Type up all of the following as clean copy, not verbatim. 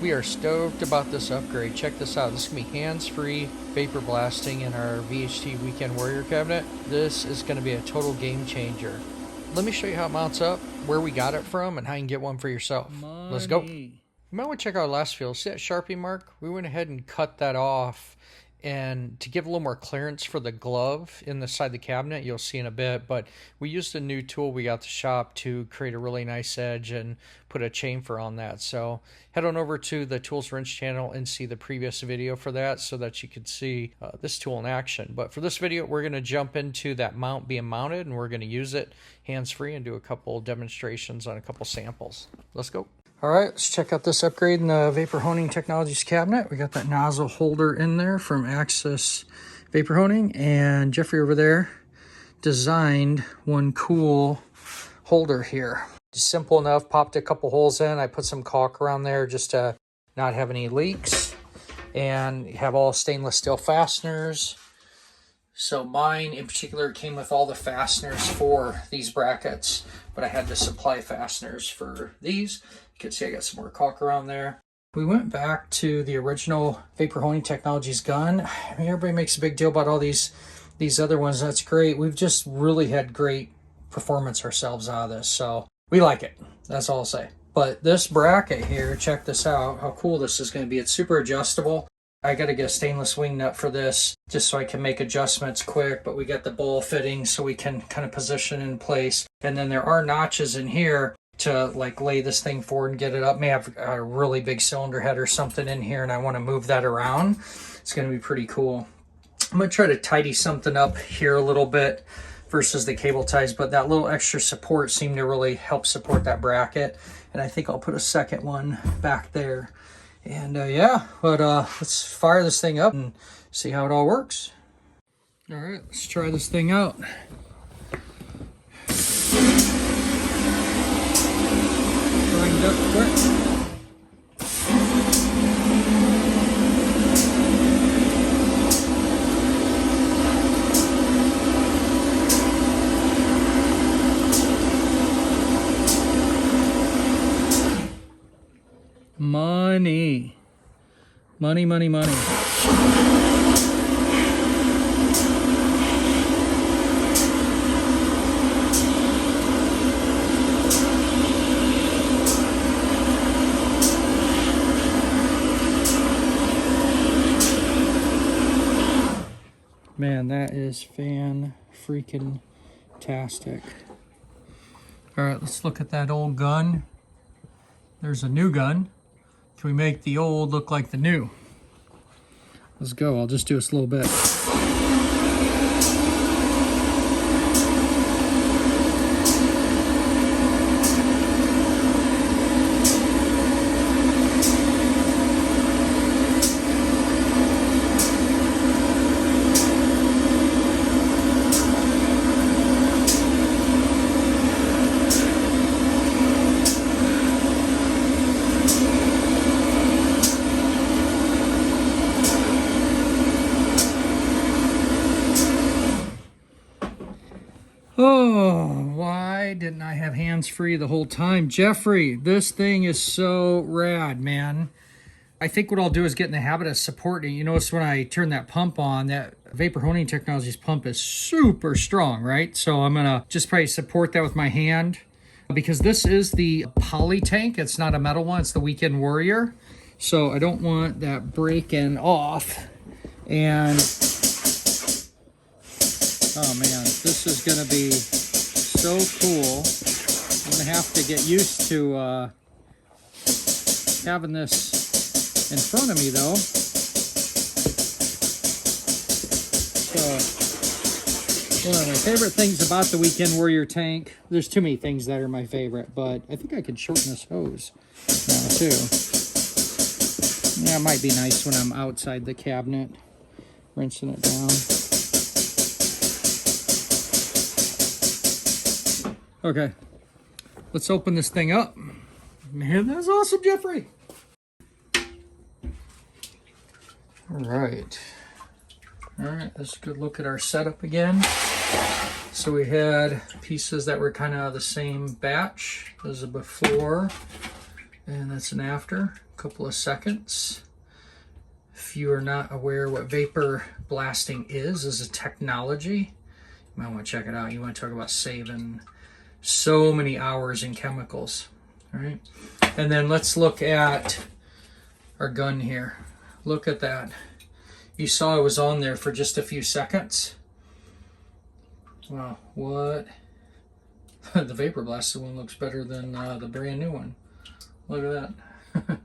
We are stoked about this upgrade. Check this out. This is going to be hands-free vapor blasting in our VHT Weekend Warrior cabinet. This is going to be a total game changer. Let me show you how it mounts up, where we got it from, and how you can get one for yourself. Let's go. You might want to check out our last field. See that Sharpie mark? We went ahead and cut that off, and to give a little more clearance for the glove in the side of the cabinet, you'll see in a bit, but we used a new tool we got at the shop to create a really nice edge and put a chamfer on that. So head on over to the Tools Wrench channel and see the previous video for that so that you could see this tool in action. But for this video, we're going to jump into that mount being mounted, and we're going to use it hands-free and do a couple demonstrations on a couple samples. Let's go. All right, let's check out this upgrade in the Vapor Honing Technologies cabinet. We got that nozzle holder in there from Axis Vapor Honing, and Jeffrey over there designed one cool holder here. Just simple enough, popped a couple holes in. I put some caulk around there just to not have any leaks, and have all stainless steel fasteners. So mine in particular came with all the fasteners for these brackets, but I had to supply fasteners for these. You can see I got some more caulk around there. We went back to the original Vapor Honing Technologies gun. I mean, everybody makes a big deal about all these other ones. That's great. We've just really had great performance ourselves out of this, so we like it. That's all I'll say. But this bracket here, check this out, how cool this is going to be. It's super adjustable. I got to get a stainless wing nut for this just so I can make adjustments quick, but we got the bowl fitting so we can kind of position in place. And then there are notches in here to like lay this thing forward and get it up. May have a really big cylinder head or something in here and I want to move that around. It's going to be pretty cool. I'm going to try to tidy something up here a little bit versus the cable ties, but that little extra support seemed to really help support that bracket. And I think I'll put a second one back there. And yeah, but let's fire this thing up and see how it all works. All right, let's try this thing out. Grind up quick. Money. Money, money, money. Man, that is fan-freaking-tastic. All right, let's look at that old gun. There's a new gun. Can we make the old look like the new? Let's go. I'll just do this a little bit. Oh, why didn't I have hands free the whole time? Jeffrey, this thing is so rad, man. I think what I'll do is get in the habit of supporting. You notice when I turn that pump on, that Vapor Honing Technologies pump is super strong, right? So I'm gonna just probably support that with my hand because this is the poly tank. It's not a metal one, it's the Weekend Warrior. So I don't want that breaking off. And oh man, this is gonna be so cool. I'm gonna have to get used to having this in front of me though. So, one of my favorite things about the Weekend Warrior tank, there's too many things that are my favorite, but I think I could shorten this hose now too. Yeah, it might be nice when I'm outside the cabinet, rinsing it down. Okay, let's open this thing up. Man, that's awesome, Jeffrey. All right, let's go look at our setup again. So we had pieces that were kind of the same batch as before. And that's an after, a couple of seconds. If you are not aware what vapor blasting is as a technology, you might want to check it out. You want to talk about saving so many hours in chemicals. All right. And then let's look at our gun here. Look at that. You saw it was on there for just a few seconds. Wow, what? The vapor blasted one looks better than the brand new one. Look at that. All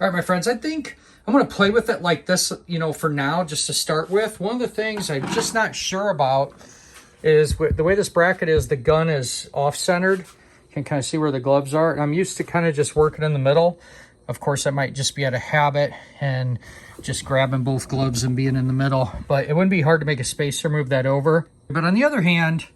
right, my friends, I think I'm going to play with it like this, you know, for now, just to start with. One of the things I'm just not sure about is the way this bracket is, the gun is off-centered. You can kind of see where the gloves are. And I'm used to kind of just working in the middle. Of course, I might just be out of habit and just grabbing both gloves and being in the middle. But it wouldn't be hard to make a spacer, move that over. But on the other hand,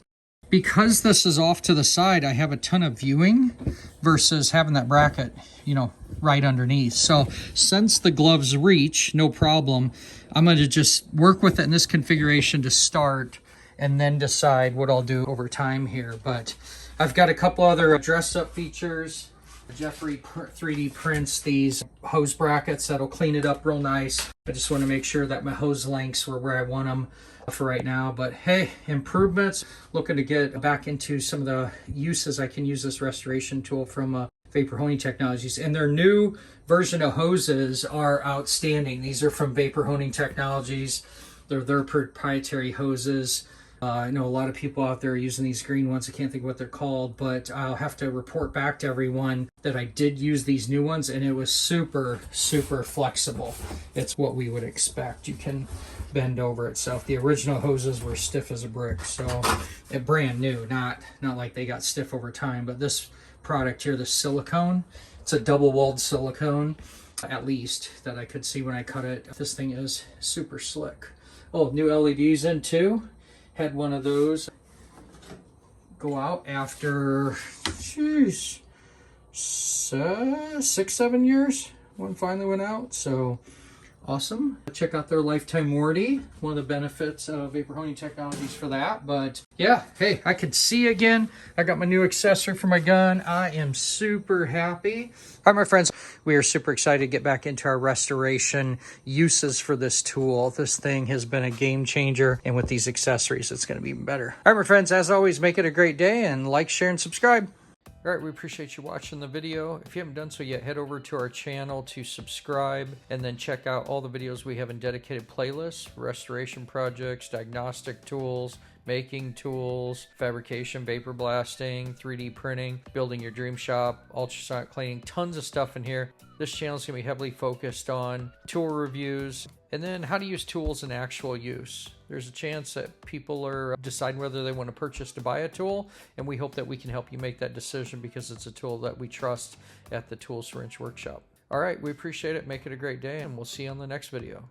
because this is off to the side, I have a ton of viewing versus having that bracket, you know, right underneath. So since the gloves reach, no problem, I'm going to just work with it in this configuration to start and then decide what I'll do over time here. But I've got a couple other dress-up features. Jeffrey 3D prints these hose brackets that'll clean it up real nice. I just want to make sure that my hose lengths were where I want them for right now. But hey, improvements. Looking to get back into some of the uses I can use this restoration tool from Vapor Honing Technologies. And their new version of hoses are outstanding. These are from Vapor Honing Technologies. They're their proprietary hoses. I know a lot of people out there are using these green ones. I can't think of what they're called, but I'll have to report back to everyone that I did use these new ones, and it was super, super flexible. It's what we would expect. You can bend over itself. The original hoses were stiff as a brick, so it brand new, not like they got stiff over time. But this product here, the silicone, it's a double-walled silicone, at least, that I could see when I cut it. This thing is super slick. Oh, new LEDs in too. Had one of those go out after, geez, 6-7 years. One finally went out, so awesome. Check out their lifetime warranty. One of the benefits of Vapor Honing Technologies for that. But yeah, hey, I could see again. I got my new accessory for my gun. I am super happy. All right, my friends, we are super excited to get back into our restoration uses for this tool. This thing has been a game changer, and with these accessories, it's going to be even better. All right, my friends, as always, make it a great day, and like, share, and subscribe. All right, we appreciate you watching the video. If you haven't done so yet, head over to our channel to subscribe and then check out all the videos we have in dedicated playlists, restoration projects, diagnostic tools, making tools, fabrication, vapor blasting, 3D printing, building your dream shop, ultrasonic cleaning, tons of stuff in here. This channel is going to be heavily focused on tool reviews and then how to use tools in actual use. There's a chance that people are deciding whether they want to purchase to buy a tool, and we hope that we can help you make that decision because it's a tool that we trust at the Tools for Wrench Workshop. All right, we appreciate it. Make it a great day, and we'll see you on the next video.